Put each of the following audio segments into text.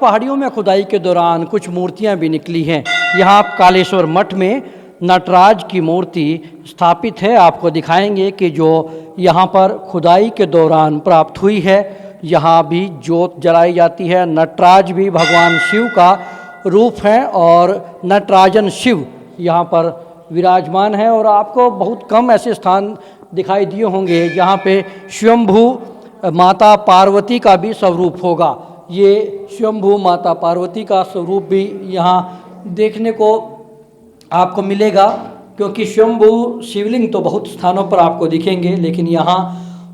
पहाड़ियों में खुदाई के दौरान कुछ मूर्तियां भी निकली हैं। यहाँ कालेश्वर मठ में नटराज की मूर्ति स्थापित है। आपको दिखाएंगे कि जो यहाँ पर खुदाई के दौरान प्राप्त हुई है। यहाँ भी जोत जलाई जाती है। नटराज भी भगवान शिव का रूप है और नटराजन शिव यहाँ पर विराजमान है। और आपको बहुत कम ऐसे स्थान दिखाई दिए होंगे जहाँ पे स्वयंभू माता पार्वती का भी स्वरूप होगा। ये स्वयंभू माता पार्वती का स्वरूप भी यहाँ देखने को आपको मिलेगा, क्योंकि स्वयंभू शिवलिंग तो बहुत स्थानों पर आपको दिखेंगे, लेकिन यहाँ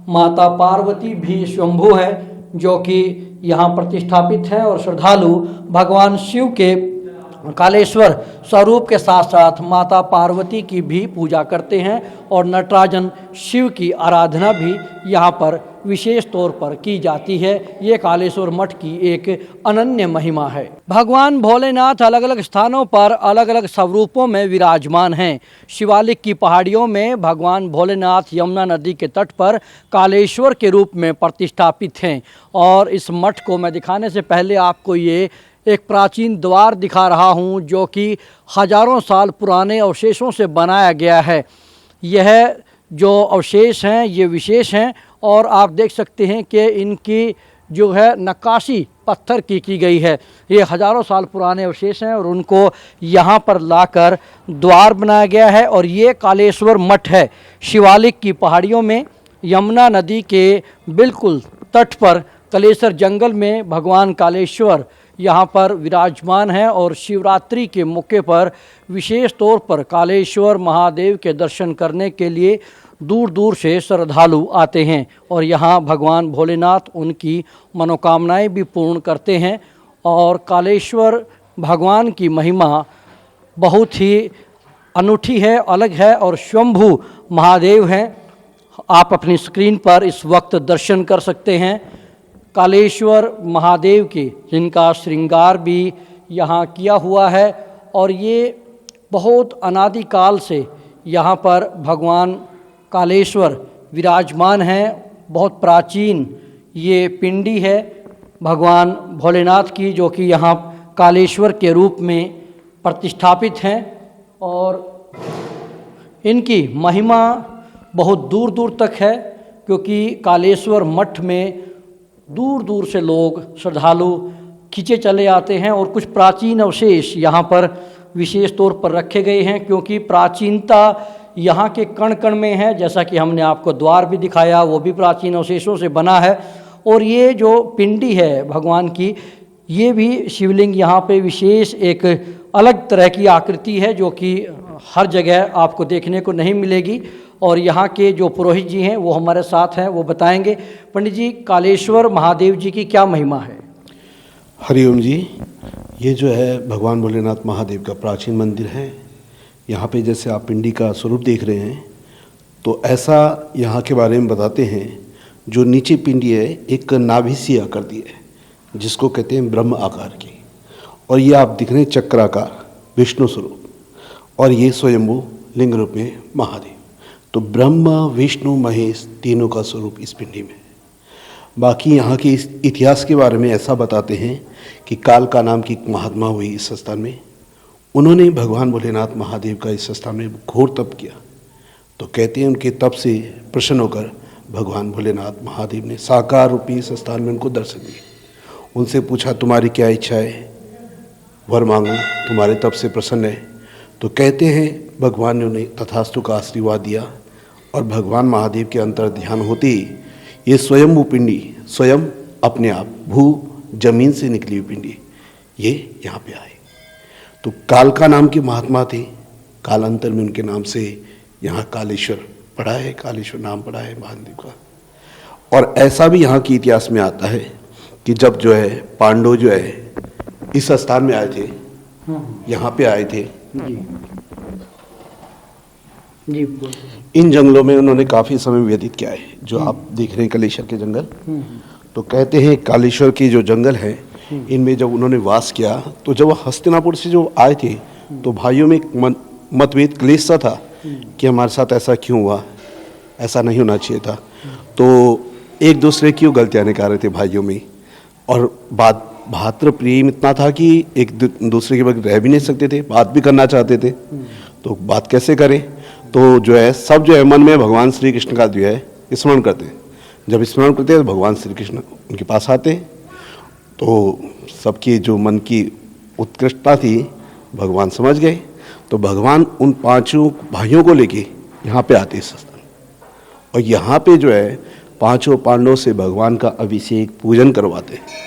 माता पार्वती भी स्वयंभू है जो कि यहाँ प्रतिष्ठापित है। और श्रद्धालु भगवान शिव के कालेश्वर स्वरूप के साथ साथ माता पार्वती की भी पूजा करते हैं और नटराजन शिव की आराधना भी यहाँ पर विशेष तौर पर की जाती है। ये कालेश्वर मठ की एक अनन्य महिमा है। भगवान भोलेनाथ अलग अलग स्थानों पर अलग अलग स्वरूपों में विराजमान हैं। शिवालिक की पहाड़ियों में भगवान भोलेनाथ यमुना नदी के तट पर कालेश्वर के रूप में प्रतिष्ठापित हैं। और इस मठ को मैं दिखाने से पहले आपको ये एक प्राचीन द्वार दिखा रहा हूँ जो कि हजारों साल पुराने अवशेषों से बनाया गया है। यह जो अवशेष हैं ये विशेष हैं और आप देख सकते हैं कि इनकी जो है नक्काशी पत्थर की गई है। ये हजारों साल पुराने अवशेष हैं और उनको यहाँ पर लाकर द्वार बनाया गया है। और ये कालेश्वर मठ है शिवालिक की पहाड़ियों में यमुना नदी के बिल्कुल तट पर कलेसर जंगल में भगवान कालेश्वर यहाँ पर विराजमान है। और शिवरात्रि के मौके पर विशेष तौर पर कालेश्वर महादेव के दर्शन करने के लिए दूर दूर से श्रद्धालु आते हैं और यहाँ भगवान भोलेनाथ उनकी मनोकामनाएं भी पूर्ण करते हैं। और कालेश्वर भगवान की महिमा बहुत ही अनूठी है, अलग है और स्वयंभू महादेव हैं। आप अपनी स्क्रीन पर इस वक्त दर्शन कर सकते हैं कालेश्वर महादेव के, जिनका श्रृंगार भी यहाँ किया हुआ है। और ये बहुत अनादिकाल से यहाँ पर भगवान कालेश्वर विराजमान हैं। बहुत प्राचीन ये पिंडी है भगवान भोलेनाथ की, जो कि यहाँ कालेश्वर के रूप में प्रतिष्ठापित हैं। और इनकी महिमा बहुत दूर दूर तक है, क्योंकि कालेश्वर मठ में दूर दूर से लोग श्रद्धालु खींचे चले आते हैं। और कुछ प्राचीन अवशेष यहाँ पर विशेष तौर पर रखे गए हैं, क्योंकि प्राचीनता यहाँ के कण कण में है। जैसा कि हमने आपको द्वार भी दिखाया, वो भी प्राचीन अवशेषों से बना है। और ये जो पिंडी है भगवान की, ये भी शिवलिंग यहाँ पे विशेष एक अलग तरह की आकृति है जो कि हर जगह आपको देखने को नहीं मिलेगी। और यहाँ के जो पुरोहित जी हैं वो हमारे साथ हैं, वो बताएंगे। पंडित जी, कालेश्वर महादेव जी की क्या महिमा है? हरिओम जी। ये जो है भगवान भोलेनाथ महादेव का प्राचीन मंदिर है। यहाँ पे जैसे आप पिंडी का स्वरूप देख रहे हैं, तो ऐसा यहाँ के बारे में बताते हैं। जो नीचे पिंडी है एक नाभि सी आकृति है, जिसको कहते हैं ब्रह्म आकार की। और ये आप दिख रहे हैं चक्राकार विष्णु स्वरूप, और ये स्वयंभू लिंग रूप में महादेव। तो ब्रह्मा विष्णु महेश तीनों का स्वरूप इस पिंडी में। बाकी यहाँ के इस इतिहास के बारे में ऐसा बताते हैं कि काल का नाम की महात्मा हुई इस स्थान में। उन्होंने भगवान भोलेनाथ महादेव का इस स्थान में घोर तप किया। तो कहते हैं उनके तप से प्रसन्न होकर भगवान भोलेनाथ महादेव ने साकार रूपी इस स्थान में उनको दर्शन दिए। उनसे पूछा, तुम्हारी क्या इच्छा है, वर मांगो, तुम्हारे तप से प्रसन्न है। तो कहते हैं भगवान ने उन्हें तथास्तु का आशीर्वाद दिया। और भगवान महादेव के अंतर ध्यान होते ही ये स्वयंभू पिंडी स्वयं अपने आप भू जमीन से निकली हुई पिंडी ये यहाँ पे आए। तो काल का नाम के महात्मा थे, कालांतर में उनके नाम से यहाँ कालेश्वर पड़ा है, कालेश्वर नाम पड़ा है महादेव का। और ऐसा भी यहाँ के इतिहास में आता है कि जब जो है पांडव जो है इस स्थान में आए थे, यहाँ पे आए थे जी, इन जंगलों में उन्होंने काफ़ी समय व्यतीत किया है, जो आप देख रहे हैं कालेश्वर के जंगल। तो कहते हैं कालेश्वर के जो जंगल है, इनमें जब उन्होंने वास किया, तो जब हस्तिनापुर से जो आए थे, तो भाइयों में एक मतभेद क्लेश सा था कि हमारे साथ ऐसा क्यों हुआ, ऐसा नहीं होना चाहिए था। तो एक दूसरे की गलतियाँ निकाल रहे थे भाइयों में, और बात भातृ प्रेम इतना था कि एक दूसरे के बगैर रह भी नहीं सकते थे, बात भी करना चाहते थे। तो बात कैसे करें, तो जो है सब जो है मन में भगवान श्री कृष्ण का जो है स्मरण करते हैं। जब स्मरण करते हैं तो भगवान श्री कृष्ण उनके पास आते हैं। तो सबकी जो मन की उत्कृष्टता थी भगवान समझ गए। तो भगवान उन पांचों भाइयों को लेके यहाँ पे आते इस स्थान, और यहाँ पे जो है पांचों पांडवों से भगवान का अभिषेक पूजन करवाते हैं।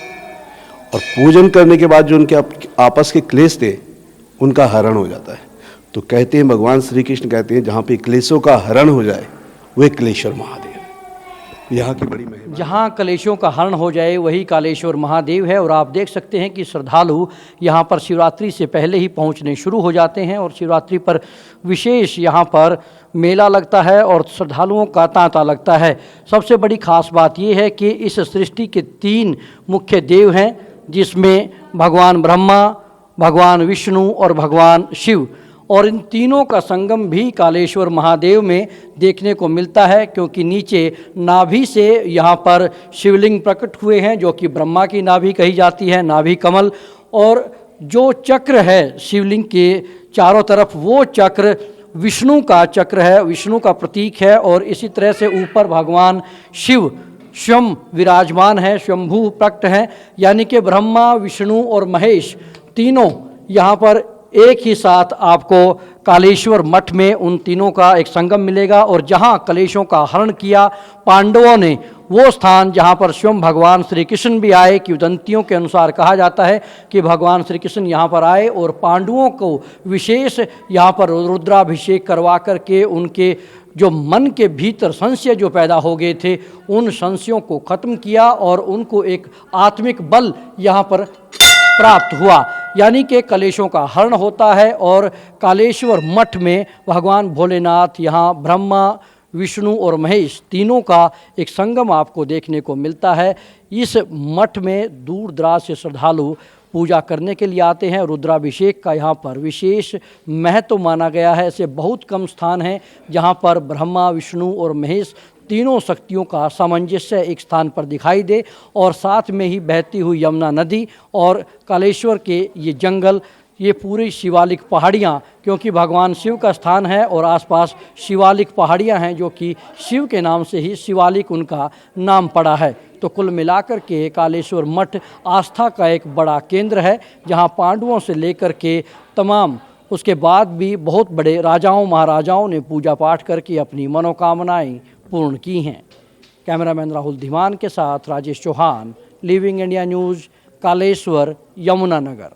और पूजन करने के बाद जो उनके आपस के क्लेश थे उनका हरण हो जाता है। तो कहते हैं भगवान श्री कृष्ण कहते हैं जहाँ पे क्लेशों का हरण हो जाए वह क्लेश्वर महादेव, यहाँ की बड़ी महिमा। जहाँ कलेशों का हरण हो जाए वही कालेश्वर महादेव है। और आप देख सकते हैं कि श्रद्धालु यहाँ पर शिवरात्रि से पहले ही पहुँचने शुरू हो जाते हैं और शिवरात्रि पर विशेष यहाँ पर मेला लगता है और श्रद्धालुओं का तांता लगता है। सबसे बड़ी खास बात यह है कि इस सृष्टि के 3 मुख्य देव हैं, जिसमें भगवान ब्रह्मा, भगवान विष्णु और भगवान शिव, और इन तीनों का संगम भी कालेश्वर महादेव में देखने को मिलता है, क्योंकि नीचे नाभि से यहाँ पर शिवलिंग प्रकट हुए हैं जो कि ब्रह्मा की नाभि कही जाती है, नाभि कमल। और जो चक्र है शिवलिंग के चारों तरफ, वो चक्र विष्णु का चक्र है, विष्णु का प्रतीक है। और इसी तरह से ऊपर भगवान शिव स्वयं विराजमान है, स्वयंभू प्रकट हैं, यानी कि ब्रह्मा, विष्णु और महेश तीनों यहाँ पर एक ही साथ आपको कालेश्वर मठ में उन तीनों का एक संगम मिलेगा। और जहाँ कलेशों का हरण किया पांडवों ने, वो स्थान जहाँ पर स्वयं भगवान श्री कृष्ण भी आए, किंवदंतियों के अनुसार कहा जाता है कि भगवान श्री कृष्ण यहाँ पर आए और पांडवों को विशेष यहाँ पर रुद्राभिषेक करवा करके उनके जो मन के भीतर संशय जो पैदा हो गए थे उन संशयों को खत्म किया और उनको एक आत्मिक बल यहाँ पर प्राप्त हुआ, यानी कि कलेशों का हरण होता है। और कालेश्वर मठ में भगवान भोलेनाथ, यहाँ ब्रह्मा, विष्णु और महेश तीनों का एक संगम आपको देखने को मिलता है। इस मठ में दूर दराज से श्रद्धालु पूजा करने के लिए आते हैं। रुद्राभिषेक का यहाँ पर विशेष महत्व माना गया है। ऐसे बहुत कम स्थान हैं जहाँ पर ब्रह्मा, विष्णु और महेश तीनों शक्तियों का सामंजस्य एक स्थान पर दिखाई दे, और साथ में ही बहती हुई यमुना नदी और कालेश्वर के ये जंगल, ये पूरी शिवालिक पहाड़ियाँ, क्योंकि भगवान शिव का स्थान है और आसपास शिवालिक पहाड़ियाँ हैं जो कि शिव के नाम से ही शिवालिक उनका नाम पड़ा है। तो कुल मिलाकर के कालेश्वर मठ आस्था का एक बड़ा केंद्र है, जहाँ पांडवों से लेकर के तमाम उसके बाद भी बहुत बड़े राजाओं महाराजाओं ने पूजा पाठ करके अपनी मनोकामनाएं पूर्ण की हैं। कैमरामैन राहुल धीमान के साथ Rajesh Chauhan, living India news, Kaleshwar, Yamunanagar.